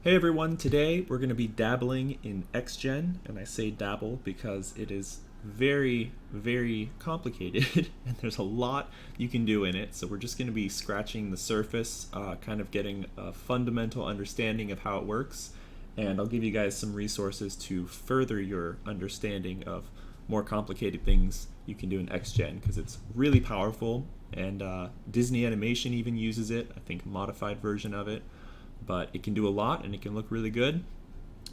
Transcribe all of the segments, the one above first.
Hey everyone, today we're going to be dabbling in xGen, and I say dabble because it is very, very complicated and there's a lot you can do in it. So we're just going to be scratching the surface, kind of getting a fundamental understanding of how it works, and I'll give you guys some resources to further your understanding of more complicated things you can do in xGen because it's really powerful, and Disney Animation even uses it, I think a modified version of it. But it can do a lot and it can look really good,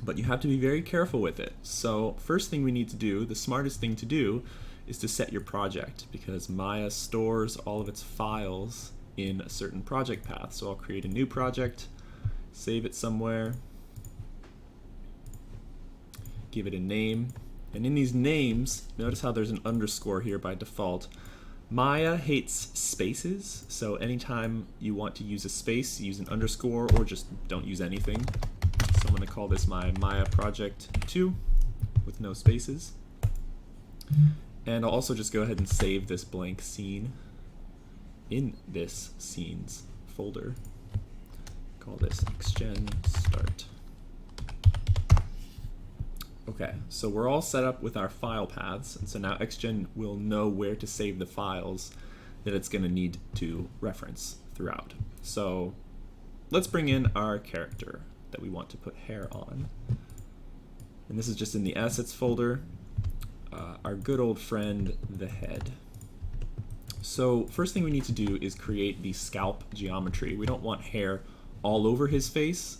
but you have to be very careful with it. So first thing we need to do, the smartest thing to do, is to set your project, because Maya stores all of its files in a certain project path. So I'll create a new project, save it somewhere, give it a name, and in these names, notice how there's an underscore here by default. Maya hates spaces, so anytime you want to use a space, use an underscore or just don't use anything. So I'm going to call this my Maya project 2 with no spaces. And I'll also just go ahead and save this blank scene in this scenes folder. Call this xGen start. Okay, so we're all set up with our file paths, and so now xGen will know where to save the files that it's going to need to reference throughout. So let's bring in our character that we want to put hair on. And this is just in the assets folder, our good old friend, the head. So first thing we need to do is create the scalp geometry. We don't want hair all over his face,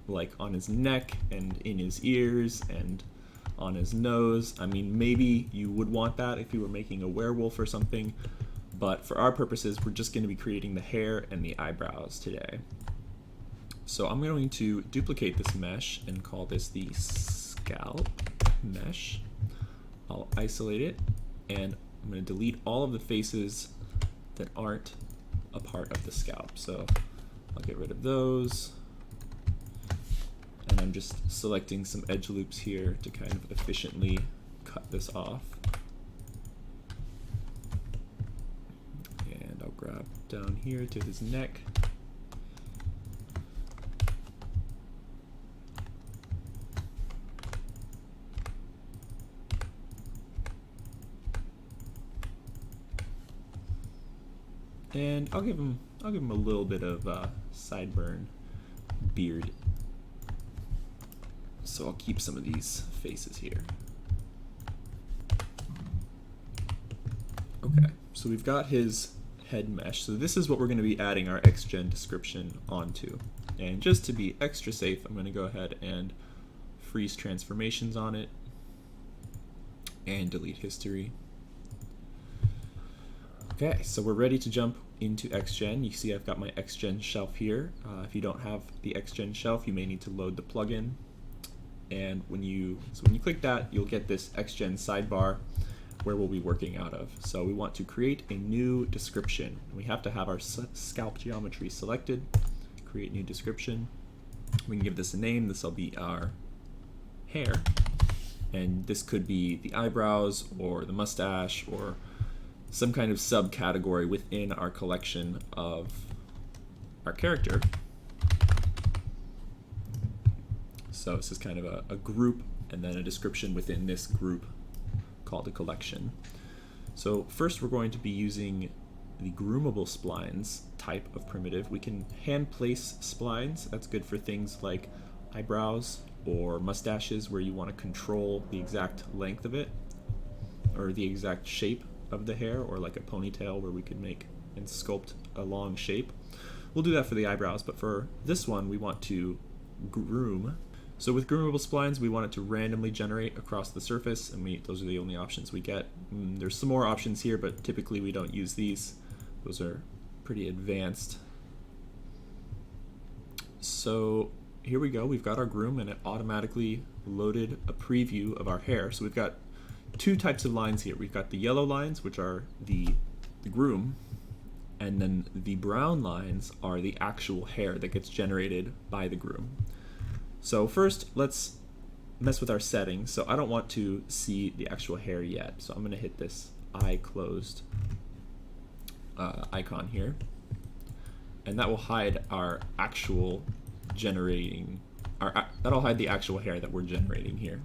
like on his neck and in his ears and on his nose. I mean, maybe you would want that if you were making a werewolf or something, but for our purposes, we're just going to be creating the hair and the eyebrows today. So I'm going to duplicate this mesh and call this the scalp mesh. I'll isolate it, and I'm going to delete all of the faces that aren't a part of the scalp. So I'll get rid of those. And I'm just selecting some edge loops here to kind of efficiently cut this off. And I'll grab down here to his neck. And I'll give him a little bit of sideburn beard. So I'll keep some of these faces here. Okay, so we've got his head mesh. So this is what we're going to be adding our xGen description onto. And just to be extra safe, I'm going to go ahead and freeze transformations on it and delete history. Okay, so we're ready to jump into xGen. You see I've got my xGen shelf here. If you don't have the xGen shelf, you may need to load the plugin. And when you click that, you'll get this xGen sidebar where we'll be working out of. So we want to create a new description. We have to have our scalp geometry selected. Create new description. We can give this a name. This will be our hair. And this could be the eyebrows or the mustache or some kind of subcategory within our collection of our character. So this is kind of a group and then a description within this group called a collection. So first we're going to be using the groomable splines type of primitive. We can hand place splines. That's good for things like eyebrows or mustaches where you want to control the exact length of it or the exact shape of the hair, or like a ponytail where we could make and sculpt a long shape. We'll do that for the eyebrows, but for this one we want to groom. So with groomable splines, we want it to randomly generate across the surface, and those are the only options we get. There's some more options here, but typically we don't use these. Those are pretty advanced. So here we go. We've got our groom, and it automatically loaded a preview of our hair. So we've got two types of lines here. We've got the yellow lines, which are the groom, and then the brown lines are the actual hair that gets generated by the groom. So first, let's mess with our settings. So I don't want to see the actual hair yet. So I'm going to hit this eye closed icon here. And that will hide our actual generating that'll hide the actual hair that we're generating here.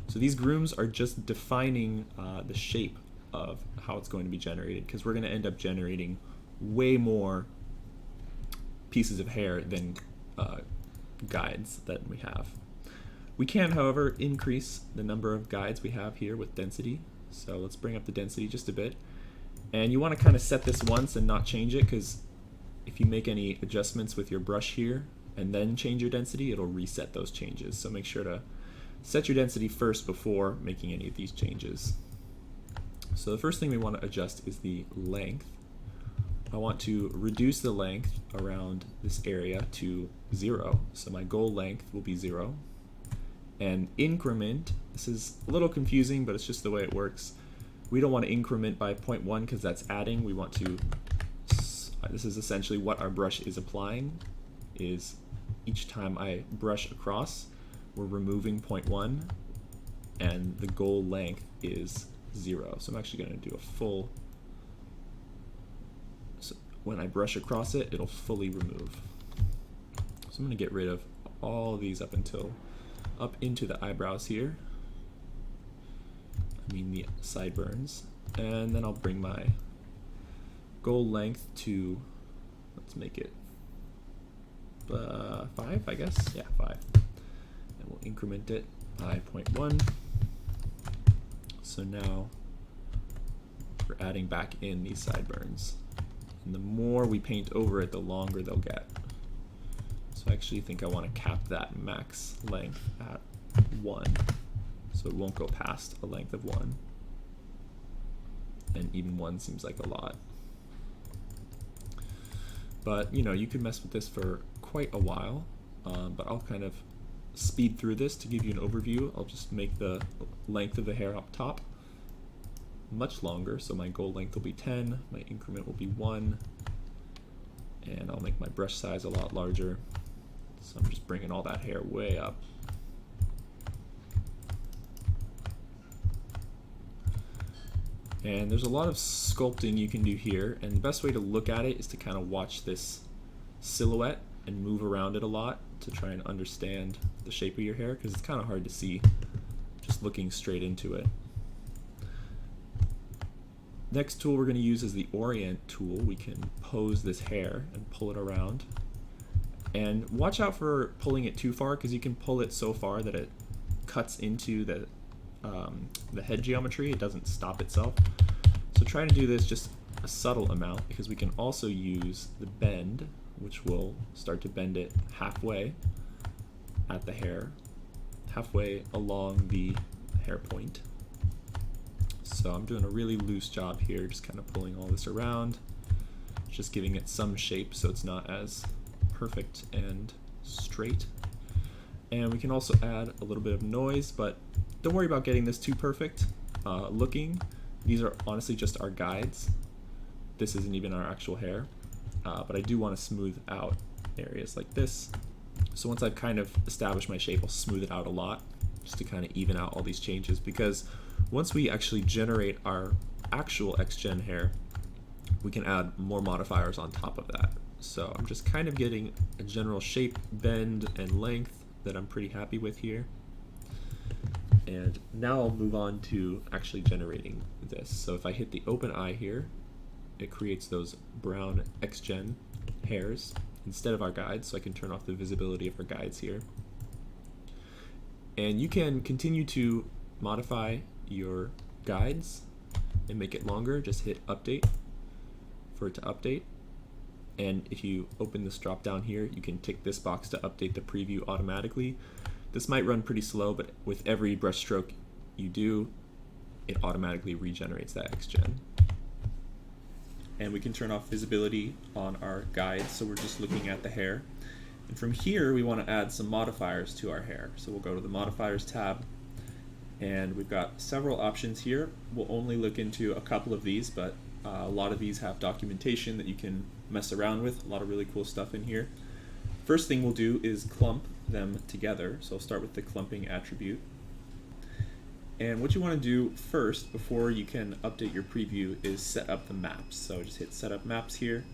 So these grooms are just defining the shape of how it's going to be generated, because we're going to end up generating way more pieces of hair than guides that we have. We can, however, increase the number of guides we have here with density. So let's bring up the density just a bit. And you want to kind of set this once and not change it, because if you make any adjustments with your brush here and then change your density, it'll reset those changes. So make sure to set your density first before making any of these changes. So the first thing we want to adjust is the length. I want to reduce the length around this area to 0. So my goal length will be 0. And increment, this is a little confusing, but it's just the way it works. We don't want to increment by 0.1 because that's adding. We want to, this is essentially what our brush is applying, is each time I brush across, we're removing 0.1, and the goal length is 0. So I'm actually going to do a full, so when I brush across it, it'll fully remove. So I'm going to get rid of all of these up into the eyebrows here. I mean the sideburns. And then I'll bring my goal length to, let's make it 5, I guess. Yeah, 5. And we'll increment it by 0.1. So now we're adding back in these sideburns. And the more we paint over it, the longer they'll get. So I actually think I want to cap that max length at 1. So it won't go past a length of 1. And even 1 seems like a lot. But you know, you could mess with this for quite a while. But I'll kind of speed through this to give you an overview. I'll just make the length of the hair up top much longer. So my goal length will be 10, my increment will be 1, and I'll make my brush size a lot larger. So I'm just bringing all that hair way up. And there's a lot of sculpting you can do here, and the best way to look at it is to kind of watch this silhouette and move around it a lot to try and understand the shape of your hair, because it's kind of hard to see just looking straight into it. Next tool we're going to use is the Orient tool. We can pose this hair and pull it around. And watch out for pulling it too far, because you can pull it so far that it cuts into the head geometry. It doesn't stop itself. So try to do this just a subtle amount, because we can also use the bend, which will start to bend it halfway at the hair, halfway along the hair point. So I'm doing a really loose job here, just kind of pulling all this around, just giving it some shape so it's not as perfect and straight. And we can also add a little bit of noise, but don't worry about getting this too perfect looking. These are honestly just our guides. This isn't even our actual hair, but I do want to smooth out areas like this. So once I've kind of established my shape, I'll smooth it out a lot just to kind of even out all these changes, because once we actually generate our actual xGen hair, we can add more modifiers on top of that. So I'm just kind of getting a general shape, bend, and length that I'm pretty happy with here. And now I'll move on to actually generating this. So if I hit the open eye here, it creates those brown xGen hairs instead of our guides, so I can turn off the visibility of our guides here. And you can continue to modify your guides and make it longer. Just hit update for it to update. And if you open this drop down here, you can tick this box to update the preview automatically. This might run pretty slow, but with every brush stroke you do, it automatically regenerates that xGen. And we can turn off visibility on our guides, so we're just looking at the hair. And from here, we want to add some modifiers to our hair. So we'll go to the modifiers tab, and we've got several options here. We'll only look into a couple of these, but a lot of these have documentation that you can mess around with. A lot of really cool stuff in here. First thing we'll do is clump them together. So I'll start with the clumping attribute. And what you want to do first, before you can update your preview, is set up the maps. So just hit set up maps here,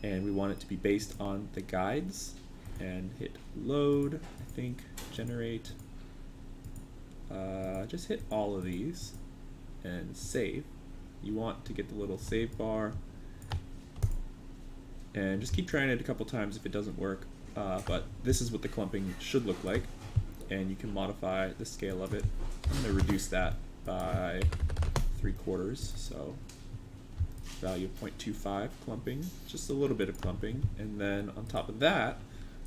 and we want it to be based on the guides. and hit load, I think, generate. Just hit all of these and save. You want to get the little save bar, and just keep trying it a couple times if it doesn't work. But this is what the clumping should look like, and you can modify the scale of it. I'm going to reduce that by 3/4, so value of 0.25 clumping, just a little bit of clumping, and then on top of that,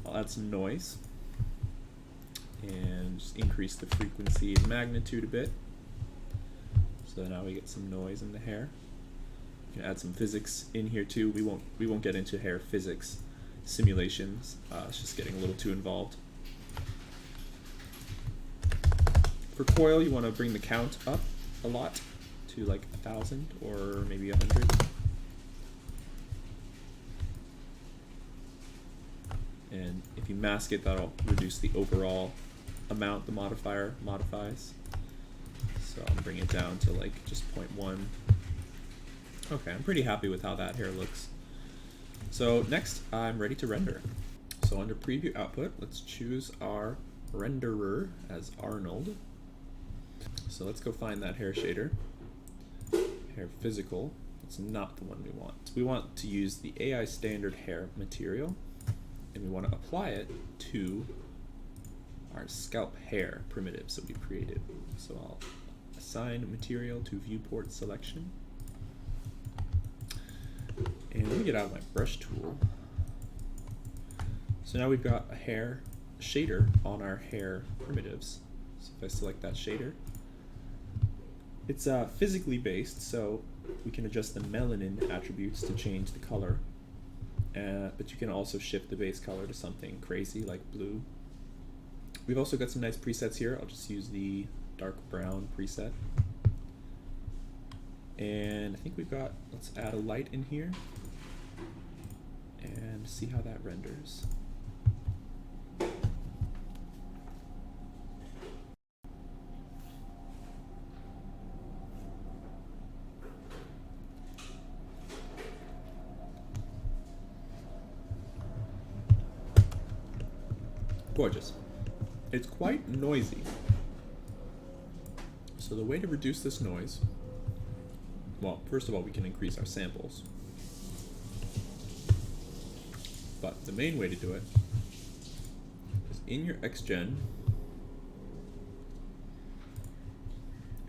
I'll add some noise and just increase the frequency and magnitude a bit. So now we get some noise in the hair. You can add some physics in here too. We won't get into hair physics simulations. It's just getting a little too involved. For coil, you want to bring the count up a lot to like 1,000 or maybe 100. And if you mask it, that'll reduce the overall amount the modifier modifies. So I'll bring it down to like just 0.1. Okay, I'm pretty happy with how that hair looks. So next, I'm ready to render. So under preview output, let's choose our renderer as Arnold. So let's go find that hair shader. Hair physical, it's not the one we want. We want to use the AI standard hair material, and we want to apply it to our scalp hair primitives that we created. So I'll assign material to viewport selection. And let me get out my brush tool. So now we've got a hair shader on our hair primitives. So if I select that shader, it's physically based, so we can adjust the melanin attributes to change the color. But you can also shift the base color to something crazy like blue. We've also got some nice presets here. I'll just use the dark brown preset. And I think we've got, let's add a light in here and see how that renders. Gorgeous. It's quite noisy. So the way to reduce this noise, well, first of all, we can increase our samples. But the main way to do it is in your xGen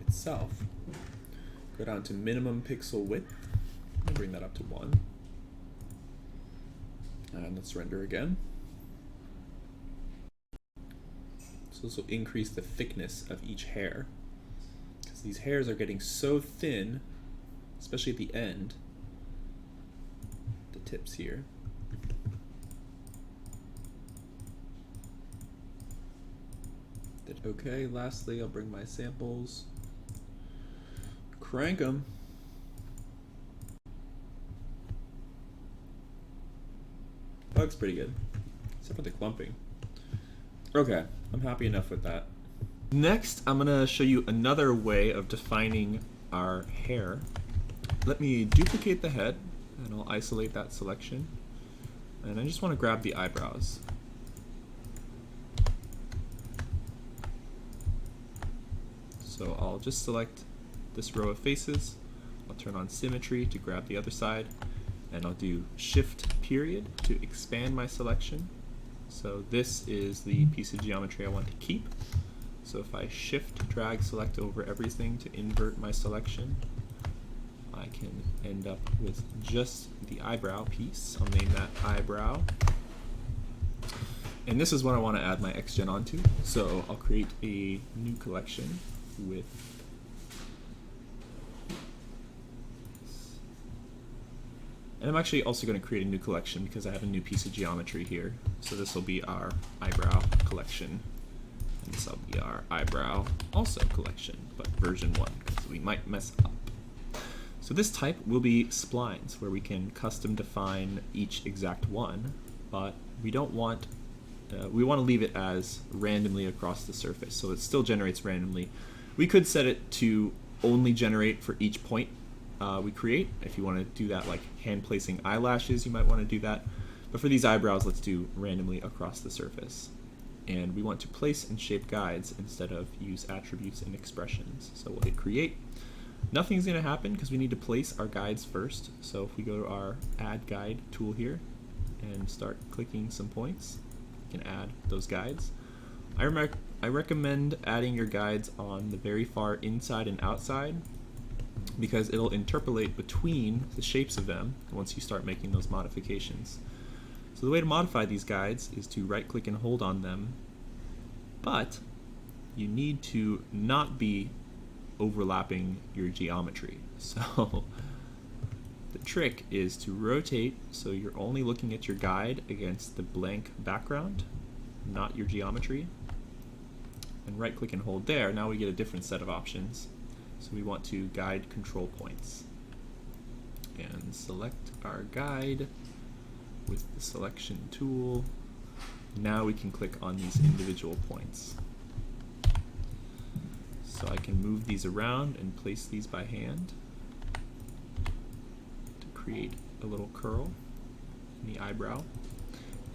itself, go down to minimum pixel width and bring that up to 1. And let's render again. So this will increase the thickness of each hair, because these hairs are getting so thin, especially at the end, the tips here. Did okay. Lastly, I'll bring my samples, crank them. That looks pretty good, except for the clumping. Okay, I'm happy enough with that. Next, I'm gonna show you another way of defining our hair. Let me duplicate the head, and I'll isolate that selection. And I just want to grab the eyebrows. So I'll just select this row of faces. I'll turn on symmetry to grab the other side, and I'll do shift period to expand my selection. So this is the piece of geometry I want to keep. So if I shift, drag, select over everything to invert my selection, I can end up with just the eyebrow piece. I'll name that eyebrow. And this is what I want to add my xGen onto. So I'll create a new collection with and I'm actually also going to create a new collection because I have a new piece of geometry here. So this will be our eyebrow collection, and this will be our eyebrow also collection, but version 1, because we might mess up. So this type will be splines, where we can custom define each exact one, but we don't want, we want to leave it as randomly across the surface, so it still generates randomly. We could set it to only generate for each point we create. If you want to do that, like hand placing eyelashes, you might want to do that. But for these eyebrows, let's do randomly across the surface. And we want to place and shape guides instead of use attributes and expressions. So we'll hit create. Nothing's going to happen because we need to place our guides first. So if we go to our add guide tool here and start clicking some points, we can add those guides. I recommend adding your guides on the very far inside and outside because it'll interpolate between the shapes of them once you start making those modifications. So the way to modify these guides is to right click and hold on them, but you need to not be overlapping your geometry. So the trick is to rotate so you're only looking at your guide against the blank background, not your geometry. And right click and hold there. Now we get a different set of options. So we want to guide control points. And select our guide with the selection tool. Now we can click on these individual points. So I can move these around and place these by hand to create a little curl in the eyebrow.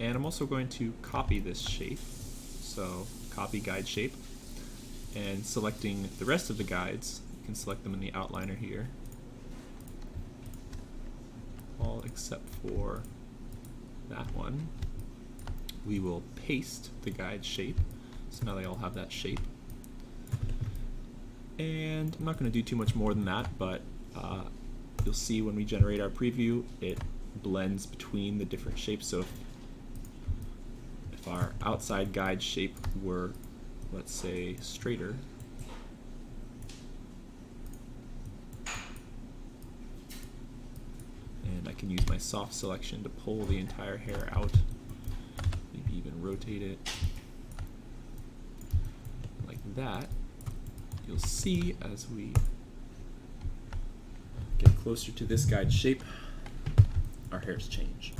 And I'm also going to copy this shape. So copy guide shape, and selecting the rest of the guides, you can select them in the outliner here, all except for that one. We will paste the guide shape, so now they all have that shape. And I'm not going to do too much more than that, but you'll see when we generate our preview, it blends between the different shapes. So if our outside guide shape were, let's say, straighter, and I can use my soft selection to pull the entire hair out, maybe even rotate it like that, you'll see as we get closer to this guide shape, our hairs change.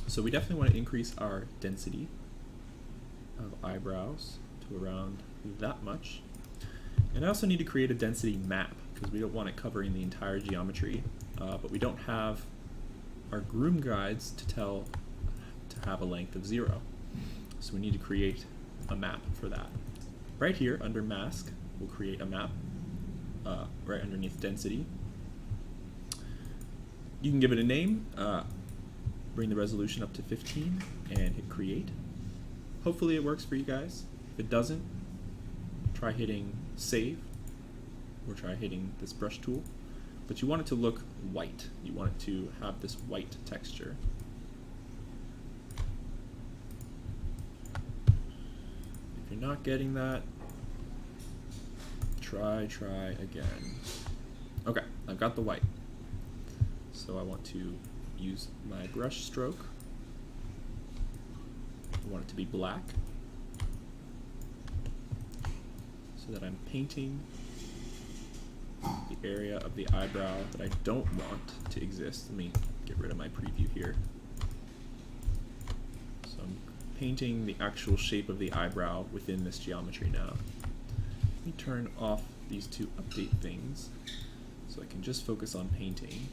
So we definitely want to increase our density of eyebrows to around that much. And I also need to create a density map because we don't want it covering the entire geometry, but we don't have our groom guides to have a length of 0. So we need to create a map for that. Right here under mask, we'll create a map right underneath density. You can give it a name. Bring the resolution up to 15 and hit create. Hopefully it works for you guys. If it doesn't, try hitting save or try hitting this brush tool. But you want it to look white. You want it to have this white texture. If you're not getting that, try again. Okay, I've got the white. So I want to use my brush stroke. I want it to be black so that I'm painting the area of the eyebrow that I don't want to exist. Let me get rid of my preview here. So I'm painting the actual shape of the eyebrow within this geometry now. Let me turn off these two update things so I can just focus on painting.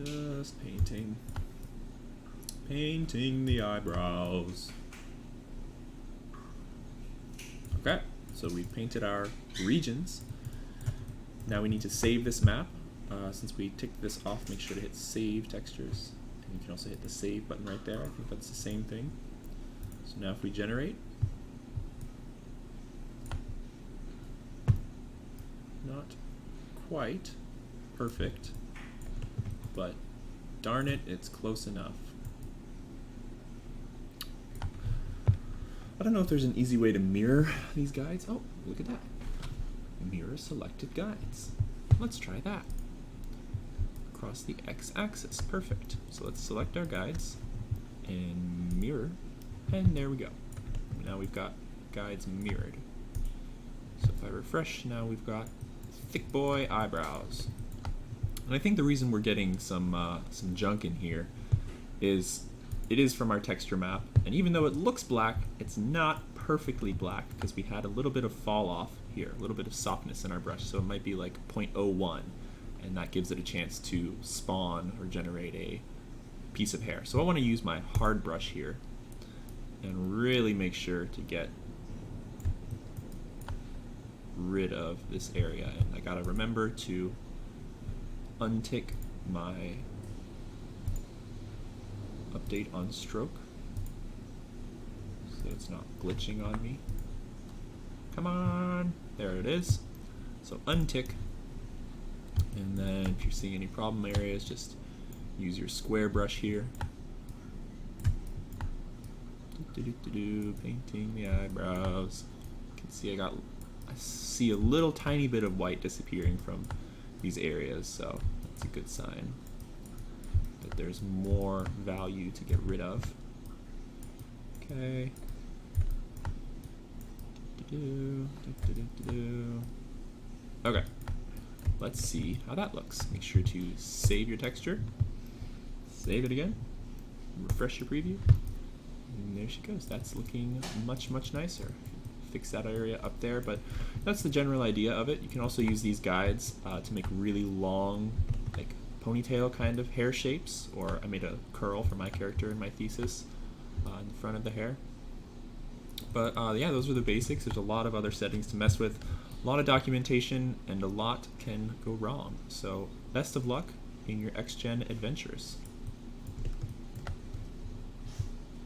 Just painting the eyebrows. Okay, so we've painted our regions. Now we need to save this map. Since we ticked this off, make sure to hit save textures. And you can also hit the save button right there. I think that's the same thing. So now if we generate, not quite perfect, but darn it, it's close enough. I don't know if there's an easy way to mirror these guides. Oh, look at that. Mirror selected guides. Let's try that. Across the x-axis. Perfect. So let's select our guides and mirror, and there we go. Now we've got guides mirrored. So if I refresh, now we've got thick boy eyebrows. And I think the reason we're getting some junk in here is it is from our texture map, and even though it looks black, it's not perfectly black because we had a little bit of fall off here, a little bit of softness in our brush, so it might be like 0.01, and that gives it a chance to spawn or generate piece of hair. So I want to use my hard brush here and really make sure to get rid of this area. And I gotta remember to untick my update on stroke so it's not glitching on me. Come on, there it is. So untick, and then if you're seeing any problem areas, just use your square brush here. Painting the eyebrows. You can see I see a little tiny bit of white disappearing from these areas, so that's a good sign that there's more value to get rid of. Okay. Okay, let's see how that looks. Make sure to save your texture, save it again, refresh your preview, and there she goes. That's looking much, much nicer. Fix that area up there, but that's the general idea of it. You can also use these guides to make really long, like ponytail kind of hair shapes, or I made a curl for my character in my thesis in the front of the hair. But yeah, those are the basics. There's a lot of other settings to mess with, a lot of documentation, and a lot can go wrong. So best of luck in your xGen adventures.